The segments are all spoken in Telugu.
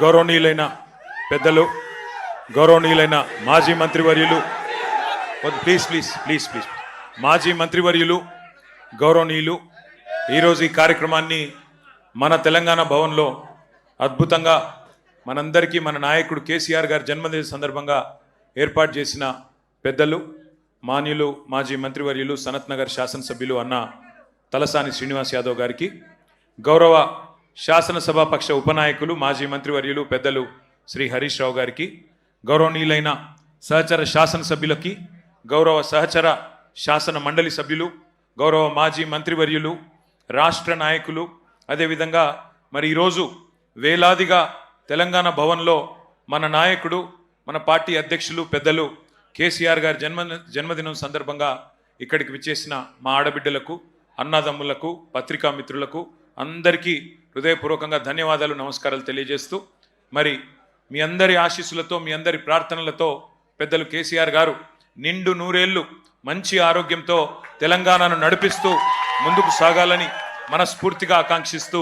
గౌరవనీయులైన పెద్దలు, గౌరవనీయులైన మాజీ మంత్రివర్యులు, ప్లీజ్ ప్లీజ్ ప్లీజ్ ప్లీజ్ మాజీ మంత్రివర్యులు, గౌరవనీయులు, ఈరోజు ఈ కార్యక్రమాన్ని మన తెలంగాణ భవన్లో అద్భుతంగా మనందరికీ మన నాయకుడు కేసీఆర్ గారి జన్మదిన సందర్భంగా ఏర్పాటు చేసిన పెద్దలు, మాన్యులు, మాజీ మంత్రివర్యులు, సనత్ నగర్ శాసనసభ్యులు అన్న తలసాని శ్రీనివాస్ యాదవ్ గారికి, గౌరవ శాసనసభాపక్ష ఉపనాయకులు, మాజీ మంత్రివర్యులు, పెద్దలు శ్రీ హరీష్ రావు గారికి, గౌరవనీయులైన సహచర శాసనసభ్యులకి, గౌరవ సహచర శాసన మండలి సభ్యులు, గౌరవ మాజీ మంత్రివర్యులు, రాష్ట్ర నాయకులు, అదేవిధంగా మరి ఈరోజు వేలాదిగా తెలంగాణ భవన్లో మన నాయకుడు, మన పార్టీ అధ్యక్షులు, పెద్దలు కేసీఆర్ గారి జన్మదినం సందర్భంగా ఇక్కడికి విచ్చేసిన మా ఆడబిడ్డలకు, అన్నదమ్ములకు, పత్రికా మిత్రులకు అందరికీ హృదయపూర్వకంగా ధన్యవాదాలు, నమస్కారాలు తెలియజేస్తూ, మరి మీ అందరి ఆశీస్సులతో, మీ అందరి ప్రార్థనలతో పెద్దలు కేసీఆర్ గారు నిండు నూరేళ్లు మంచి ఆరోగ్యంతో తెలంగాణను నడిపిస్తూ ముందుకు సాగాలని మనస్ఫూర్తిగా ఆకాంక్షిస్తూ,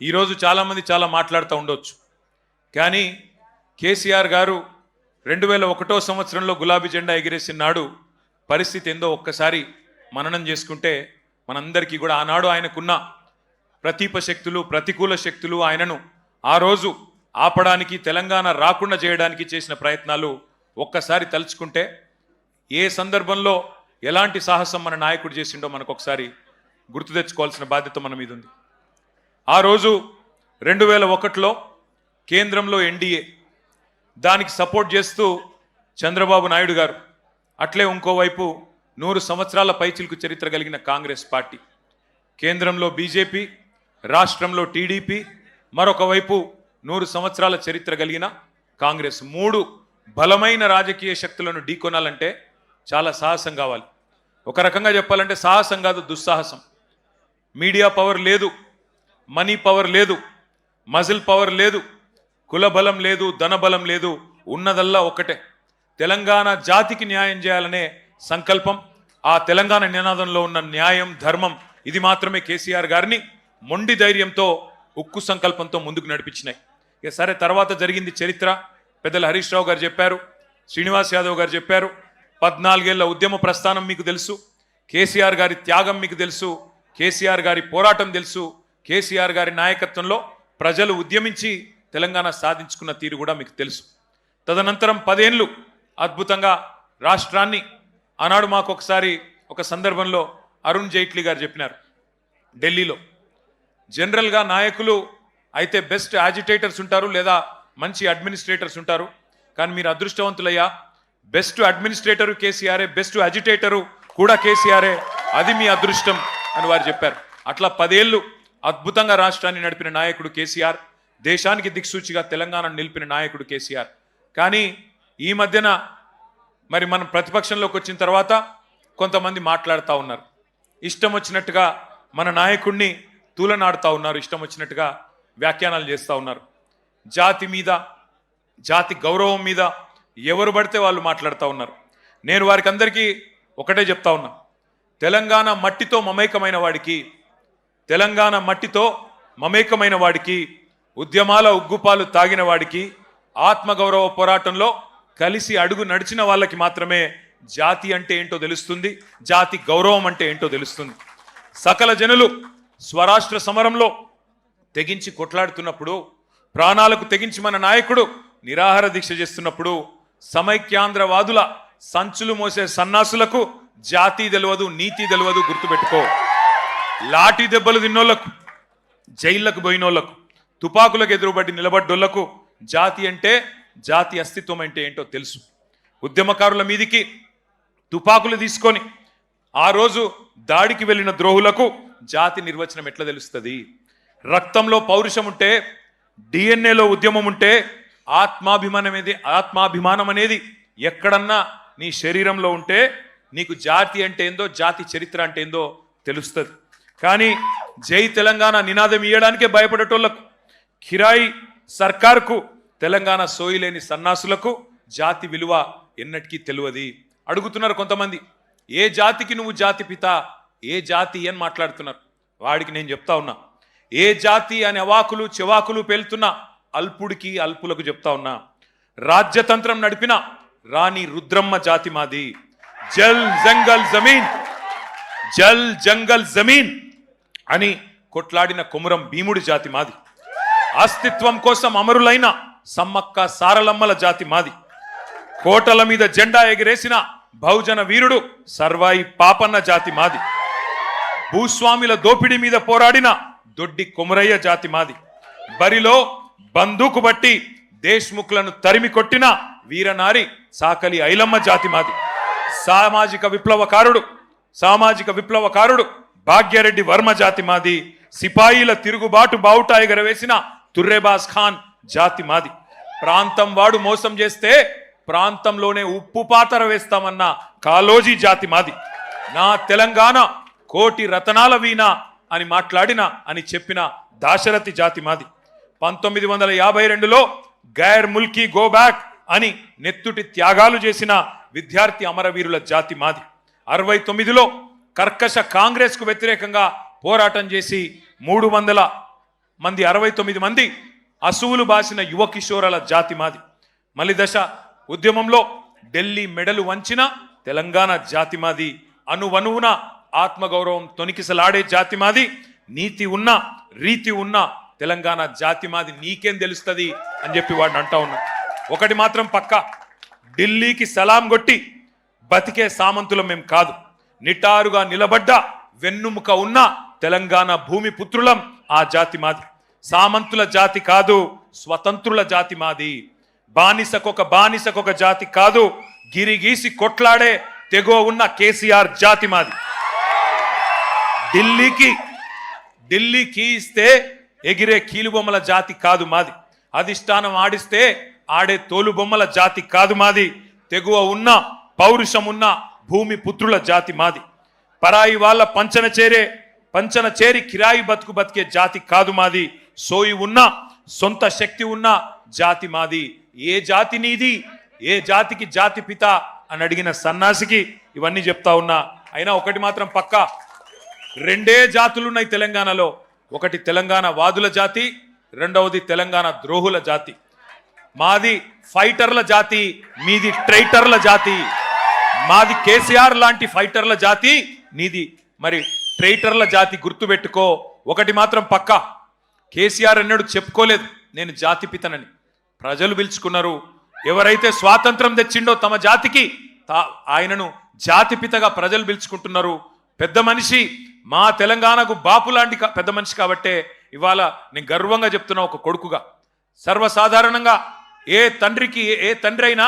ఈరోజు చాలామంది చాలా మాట్లాడుతూ ఉండొచ్చు, కానీ కేసీఆర్ గారు 2001 సంవత్సరంలో గులాబీ జెండా ఎగిరేసిన నాడు పరిస్థితి ఏందో ఒక్కసారి మననం చేసుకుంటే మనందరికీ కూడా ఆనాడు ఆయనకున్న ప్రతీప శక్తులు, ప్రతికూల శక్తులు, ఆయనను ఆ రోజు ఆపడానికి, తెలంగాణ రాకుండా చేయడానికి చేసిన ప్రయత్నాలు ఒక్కసారి తలుచుకుంటే ఏ సందర్భంలో ఎలాంటి సాహసం మన నాయకుడు చేసిండో మనకు ఒకసారి గుర్తు తెచ్చుకోవాల్సిన బాధ్యత మన మీద ఉంది. ఆ రోజు 2001లో కేంద్రంలో ఎన్డీఏ, దానికి సపోర్ట్ చేస్తూ చంద్రబాబు నాయుడు గారు, అట్లే ఇంకోవైపు 100 సంవత్సరాల పైచిలుకు చరిత్ర కలిగిన కాంగ్రెస్ పార్టీ, కేంద్రంలో బీజేపీ, రాష్ట్రంలో టీడీపీ, మరొక వైపు 100 సంవత్సరాల చరిత్ర కలిగిన కాంగ్రెస్, 3 బలమైన రాజకీయ శక్తులను ఢీకొనాలంటే చాలా సాహసం కావాలి. ఒక రకంగా చెప్పాలంటే సాహసం కాదు, దుస్సాహసం. మీడియా పవర్ లేదు, మనీ పవర్ లేదు, మజిల్ పవర్ లేదు, కుల బలం లేదు, ధన బలం లేదు, ఉన్నదల్లా ఒకటే, తెలంగాణ జాతికి న్యాయం చేయాలనే సంకల్పం. ఆ తెలంగాణ నినాదంలో ఉన్న న్యాయం, ధర్మం, ఇది మాత్రమే కేసీఆర్ గారిని మొండి ధైర్యంతో, ఉక్కు సంకల్పంతో ముందుకు నడిపించినాయి. ఇక సరే, తర్వాత జరిగింది చరిత్ర. పెద్దలు హరీష్ రావు గారు చెప్పారు, శ్రీనివాస్ యాదవ్ గారు చెప్పారు, 14 ఏళ్ల ఉద్యమ ప్రస్థానం మీకు తెలుసు, కేసీఆర్ గారి త్యాగం మీకు తెలుసు, కేసీఆర్ గారి పోరాటం తెలుసు, కేసీఆర్ గారి నాయకత్వంలో ప్రజలు ఉద్యమించి తెలంగాణ సాధించుకున్న తీరు కూడా మీకు తెలుసు. తదనంతరం 10 ఏళ్ళు అద్భుతంగా రాష్ట్రాన్ని, ఆనాడు మాకు ఒకసారి ఒక సందర్భంలో అరుణ్ జైట్లీ గారు చెప్పినారు, ఢిల్లీలో జనరల్గా నాయకులు అయితే బెస్ట్ యాజిటేటర్స్ ఉంటారు, లేదా మంచి అడ్మినిస్ట్రేటర్స్ ఉంటారు, కానీ మీరు అదృష్టవంతులయ్యా, బెస్ట్ అడ్మినిస్ట్రేటరు కేసీఆరే, బెస్ట్ అజిటేటరు కూడా కేసీఆరే, అది మీ అదృష్టం అని వారు చెప్పారు. అట్లా 10 ఏళ్ళు అద్భుతంగా రాష్ట్రాన్ని నడిపిన నాయకుడు కేసీఆర్, దేశానికి దిక్సూచిగా తెలంగాణను నిలిపిన నాయకుడు కేసీఆర్. కానీ ఈ మధ్యన మరి మనం ప్రతిపక్షంలోకి వచ్చిన తర్వాత కొంతమంది మాట్లాడుతూ ఉన్నారు, ఇష్టం వచ్చినట్టుగా మన నాయకుడిని తూలనాడుతూ ఉన్నారు, ఇష్టం వచ్చినట్టుగా వ్యాఖ్యానాలు చేస్తూ ఉన్నారు. జాతి మీద, జాతి గౌరవం మీద ఎవరు పడితే వాళ్ళు మాట్లాడుతూ ఉన్నారు. నేను వారికి అందరికీ ఒకటే చెప్తా ఉన్నా, తెలంగాణ మట్టితో మమేకమైన వాడికి, తెలంగాణ మట్టితో మమేకమైన వాడికి, ఉద్యమాల ఉగ్గుపాలు తాగిన వాడికి, ఆత్మగౌరవ పోరాటంలో కలిసి అడుగు నడిచిన వాళ్ళకి మాత్రమే జాతి అంటే ఏంటో తెలుస్తుంది, జాతి గౌరవం అంటే ఏంటో తెలుస్తుంది. సకల జనులు స్వరాష్ట్ర సమరంలో తెగించి కొట్లాడుతున్నప్పుడు, ప్రాణాలకు తెగించి మన నాయకుడు నిరాహార దీక్ష చేస్తున్నప్పుడు, సమైక్యాంధ్రవాదుల సంచులు మోసే సన్నాసులకు జాతి తెలియదు, నీతి తెలియదు, గుర్తుపెట్టుకో. లాఠీ దెబ్బలు తిన్నోళ్లకు, జైళ్లకు పోయినోళ్లకు, తుపాకులకు ఎదురుబడి నిలబడ్డోళ్లకు జాతి అంటే, జాతి అస్తిత్వం అంటే ఏంటో తెలుసు. ఉద్యమకారుల మీదికి తుపాకులు తీసుకొని ఆ రోజు దాడికి వెళ్ళిన ద్రోహులకు జాతి నిర్వచనం ఎట్లా తెలుస్తుంది? రక్తంలో పౌరుషం ఉంటే, డిఎన్ఏలో ఉద్యమం ఉంటే, ఆత్మాభిమానం అనేది ఎక్కడన్నా నీ శరీరంలో ఉంటే నీకు జాతి అంటే ఏందో, జాతి చరిత్ర అంటే ఏందో తెలుస్తుంది. కానీ జై తెలంగాణ నినాదం ఇయ్యడానికే భయపడేటోళ్లకు, కిరాయి సర్కార్కు, తెలంగాణ సోయిలేని సన్నాసులకు జాతి విలువ ఎన్నటికీ తెలియదు. అడుగుతున్నారు కొంతమంది, ఏ జాతికి నువ్వు జాతి పిత, ఏ జాతి అని మాట్లాడుతున్నారు. వాడికి నేను చెప్తా ఉన్నా, ఏ జాతి అనే అవాకులు చెవాకులు పేలుతున్నా అల్పుడికి అల్పులకు చెప్తా ఉన్నా, రాజ్యతంత్రం నడిపిన రాణి రుద్రమ్మ జాతి మాది. జల్ జంగల్ జమీన్, జల్ జంగల్ జమీన్ అని కొట్లాడిన కొమురం భీముడి జాతి మాది. అస్తిత్వం కోసం అమరులైన సమ్మక్క సారలమ్మల జాతి మాది. కోటల మీద జెండా ఎగిరేసిన బహుజన వీరుడు సర్వాయి పాపన్న జాతి మాది. భూస్వాముల దోపిడీ మీద పోరాడిన దొడ్డి కొమురయ్య జాతి మాది. బరిలో బందూకు బట్టి దేశ్ముఖులను తరిమి కొట్టిన వీరనారి సాకలి ఐలమ్మ జాతి మాది. సామాజిక విప్లవకారుడు భాగ్యరెడ్డి వర్మ జాతి మాది. సిపాయిల తిరుగుబాటు బావుటా ఎగరవేసిన తుర్రెబాస్ ఖాన్ జాతి మాది. ప్రాంతం వాడు మోసం చేస్తే ప్రాంతంలోనే ఉప్పు పాతర వేస్తామన్న కాలోజీ జాతి మాది. నా తెలంగాణ కోటి రతనాల వీణ అని అని చెప్పిన దాశరథి జాతి మాది. 1952లో గైర్ ముల్కీ గో బ్యాక్ అని నెత్తుటి త్యాగాలు చేసిన విద్యార్థి అమరవీరుల జాతి మాది. 69లో కర్కశ కాంగ్రెస్ కు వ్యతిరేకంగా పోరాటం చేసి 300 మంది 69 మంది అసువులు బాసిన యువ కిషోరాల జాతి మాది. మలిదశ ఉద్యమంలో ఢిల్లీ మెడలు వంచిన తెలంగాణ జాతి మాది. అనువనువున ఆత్మగౌరవం తొనికిసలాడే జాతి మాది. నీతి ఉన్న రీతి ఉన్న తెలంగాణ జాతి మాది. నీకేం తెలుస్తుంది అని చెప్పి వాడిని అంటా ఉన్నా. ఒకటి మాత్రం పక్క, ఢిల్లీకి సలాం కొట్టి బతికే సామంతులం మేం కాదు. నిటారుగా నిలబడ్డ వెన్నుముక ఉన్న తెలంగాణ భూమి పుత్రులం ఆ జాతి మాది. సామంతుల జాతి కాదు, స్వతంత్రుల జాతి మాది. బానిసకొక జాతి కాదు, గిరిగీసి కొట్లాడే తెగో ఉన్న కేసీఆర్ జాతి మాది. ఢిల్లీకి ఇస్తే ఎగిరే కీలుబొమ్మల జాతి కాదు మాది. అధిష్టానం ఆడిస్తే ఆడే తోలుబొమ్మల జాతి కాదు మాది. తెగువ ఉన్న పౌరుషం ఉన్న భూమి పుత్రుల జాతి మాది. పరాయి వాళ్ళ పంచన చేరి కిరాయి బతికే జాతి కాదు మాది. సోయి ఉన్న సొంత శక్తి ఉన్న జాతి మాది. ఏ జాతి నీది, ఏ జాతికి జాతి పిత అని అడిగిన సన్నాసికి ఇవన్నీ చెప్తా ఉన్నా. అయినా ఒకటి మాత్రం పక్కా, 2 జాతులున్నాయి తెలంగాణలో. ఒకటి తెలంగాణ వాదుల జాతి, రెండవది తెలంగాణ ద్రోహుల జాతి. మాది ఫైటర్ల జాతి, మీది ట్రైటర్ల జాతి. మాది కేసీఆర్ లాంటి ఫైటర్ల జాతి, నీది మరి ట్రైటర్ల జాతి. గుర్తుపెట్టుకో. ఒకటి మాత్రం పక్కా, కేసీఆర్ అన్నాడు చెప్పుకోలేదు నేను జాతి పితనని. ప్రజలు పిలుచుకున్నారు. ఎవరైతే స్వాతంత్రం తెచ్చిండో తమ జాతికి ఆయనను జాతిపితగా ప్రజలు పిలుచుకుంటున్నారు. పెద్ద మనిషి, మా తెలంగాణకు బాపు లాంటి పెద్ద మనిషి కాబట్టే ఇవాళ నేను గర్వంగా చెప్తున్నా ఒక కొడుకుగా. సర్వసాధారణంగా ఏ తండ్రి అయినా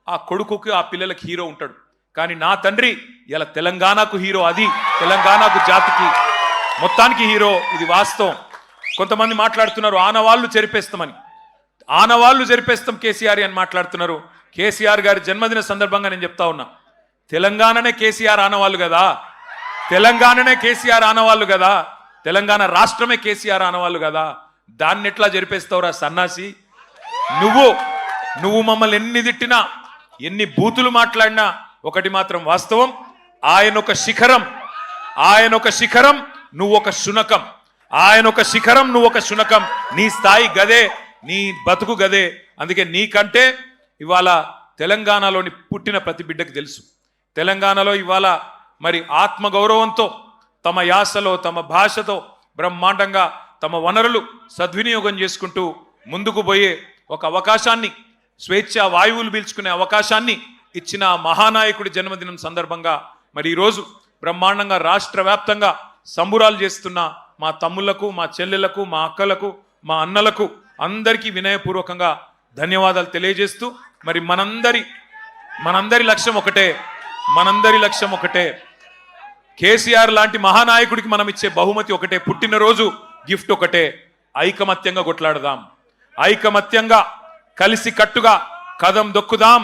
ఆ కొడుకుకి ఆ పిల్లలకి హీరో ఉంటాడు. కానీ నా తండ్రి ఇలా తెలంగాణకు హీరో. అది తెలంగాణకు జాతికి మొత్తానికి హీరో. ఇది వాస్తవం. కొంతమంది మాట్లాడుతున్నారు ఆనవాళ్ళు చెరిపేస్తామని. ఆనవాళ్ళు జరిపేస్తాం కేసీఆర్ అని మాట్లాడుతున్నారు. కేసీఆర్ గారి జన్మదిన సందర్భంగా నేను చెప్తా ఉన్నా, తెలంగాణనే కేసీఆర్ ఆనవాళ్ళు కదా, తెలంగాణనే కేసీఆర్ ఆనవాళ్ళు కదా, తెలంగాణ రాష్ట్రమే కేసీఆర్ ఆనవాళ్ళు కదా. దాన్ని ఎట్లా జరిపేస్తావురా సన్నాసి? నువ్వు మమ్మల్ని ఎన్ని తిట్టినా, ఎన్ని బూతులు మాట్లాడినా ఒకటి మాత్రం వాస్తవం, ఆయన ఒక శిఖరం, నువ్వు ఒక శునకం. ఆయన ఒక శిఖరం, నువ్వు ఒక శునకం. నీ స్థాయి గదే, నీ బతుకు గదే. అందుకే నీకంటే ఇవాళ తెలంగాణలోని పుట్టిన ప్రతి బిడ్డకు తెలుసు, తెలంగాణలో ఇవాళ మరి ఆత్మగౌరవంతో తమ యాసలో తమ భాషతో బ్రహ్మాండంగా తమ వనరులు సద్వినియోగం చేసుకుంటూ ముందుకు పోయే ఒక అవకాశాన్ని, స్వేచ్ఛా వాయువులు పీల్చుకునే అవకాశాన్ని ఇచ్చిన మహానాయకుడి జన్మదినం సందర్భంగా మరి ఈరోజు బ్రహ్మాండంగా రాష్ట్ర వ్యాప్తంగా సంబురాలు చేస్తున్న మా తమ్ముళ్లకు, మా చెల్లెళ్లకు, మా అక్కలకు, మా అన్నలకు అందరికీ వినయపూర్వకంగా ధన్యవాదాలు తెలియజేస్తూ మరి మనందరి లక్ష్యం ఒకటే, కేసీఆర్ లాంటి మహానాయకుడికి మనం ఇచ్చే బహుమతి ఒకటే, పుట్టినరోజు గిఫ్ట్ ఒకటే. ఐకమత్యంగా కొట్లాడదాం, ఐకమత్యంగా కలిసి కట్టుగా కదం దొక్కుదాం.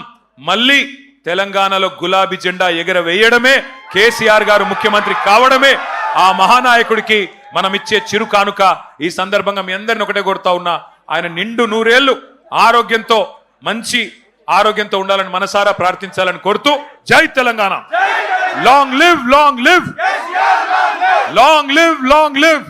మళ్ళీ తెలంగాణలో గులాబీ జెండా ఎగరవేయడమే, కేసీఆర్ గారు ముఖ్యమంత్రి కావడమే ఆ మహానాయకుడికి మనం ఇచ్చే చిరు కానుక. ఈ సందర్భంగా మీ అందరిని ఒకటే కోరుతా ఉన్నా, ఆయన నిండు 100 ఏళ్లు మంచి ఆరోగ్యంతో ఉండాలని మనసారా ప్రార్థించాలని కోరుతూ, జై Telangana. Long live, long live, long live, long live.